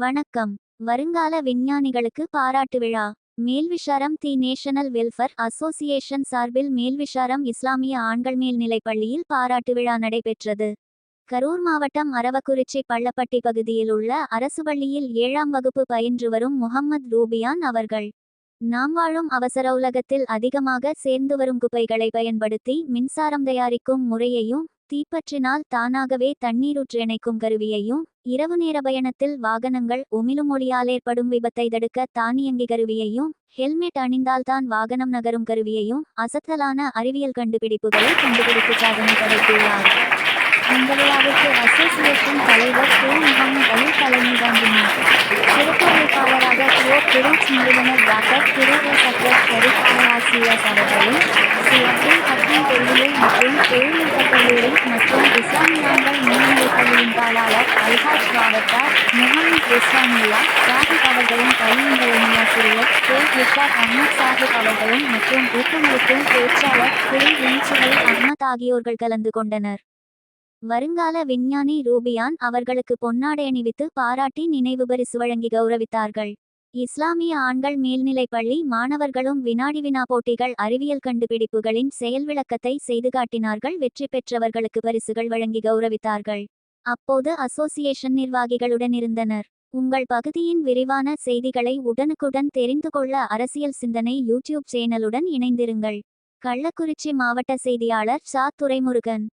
வணக்கம். வருங்கால விஞ்ஞானிகளுக்கு பாராட்டு விழா. மேல்விஷாரம் தி நேஷனல் வெல்ஃபேர் அசோசியேஷன் சார்பில் மேல்விஷாரம் இஸ்லாமிய ஆண்கள் மேல்நிலைப் பள்ளியில் பாராட்டு விழா நடைபெற்றது. கரூர் மாவட்டம் அரவக்குறிச்சி பள்ளப்பட்டி பகுதியில் உள்ள அரசு பள்ளியில் 7ஆம் வகுப்பு பயின்று வரும் முஹம்மத் ரூபியான் அவர்கள், நாம் வாழும் அவசர உலகத்தில் அதிகமாக சேர்ந்து வரும் குப்பைகளை பயன்படுத்தி மின்சாரம் தயாரிக்கும் முறையையும், தீப்பற்றினால் தானாகவே தண்ணீரூற்று இணைக்கும் கருவியையும், இரவு நேர பயணத்தில் வாகனங்கள் உமிழும் ஒளியால் ஏற்படும் விபத்தை தடுக்க தானியங்கி கருவியையும், ஹெல்மெட் அணிந்தால்தான் வாகனம் நகரும் கருவியையும், அசத்தலான அறிவியல் கண்டுபிடிப்புகளை கண்டுபிடித்து சாதனை படைத்துள்ளார். இந்த விழாவிற்கு அசோசியேஷன் தலைவர் கே. முகமது அலி தலைமை தாங்கினார். சிறப்பு அழைப்பாளராக கிரீட்ஸ் நிறுவனர் டாக்டர் திரு சக்ரத் ஷெரீப் ஆசியஸ் அவர்களும், அப்துல் ஹக்கீம் பெருவிலை மற்றும் தொழில்நுட்பக் கல்லூரி மற்றும் இஸ்லாமிய ஆண்கள் மேல்நிலைப் பள்ளியின் தாளாளர் அல்ஹாஜ் வாவத்தார் முகமது ரிஸ்வானுல்லா சாஹிப் அவர்களும், பள்ளியின் தலைமையாசிரியர் கே. ரிஷாத் அஹ்மத் சாஹிப் அவர்களும் மற்றும் ஊக்கமளிக்கும் பேச்சாளர் திரு இன்சுலை அஹ்மத் ஆகியோர்கள் கலந்து கொண்டனர். வருங்கால விஞ்ஞானி ரூபியான் அவர்களுக்கு பொன்னாடை அணிவித்து பாராட்டி நினைவு பரிசு வழங்கி கௌரவித்தார்கள். இஸ்லாமிய ஆண்கள் மேல்நிலைப் பள்ளி மாணவர்களும் வினாடி வினா போட்டிகள், அறிவியல் கண்டுபிடிப்புகளின் செயல் விளக்கத்தை செய்து காட்டினார்கள். வெற்றி பெற்றவர்களுக்கு பரிசுகள் வழங்கி கௌரவித்தார்கள். அப்போது அசோசியேஷன் நிர்வாகிகளுடன் இருந்தனர். உங்கள் பகுதியின் விரிவான செய்திகளை உடனுக்குடன் தெரிந்து கொள்ள அரசியல் சிந்தனை யூடியூப் சேனலுடன் இணைந்திருங்கள். கள்ளக்குறிச்சி மாவட்ட செய்தியாளர் சா. துரைமுருகன்.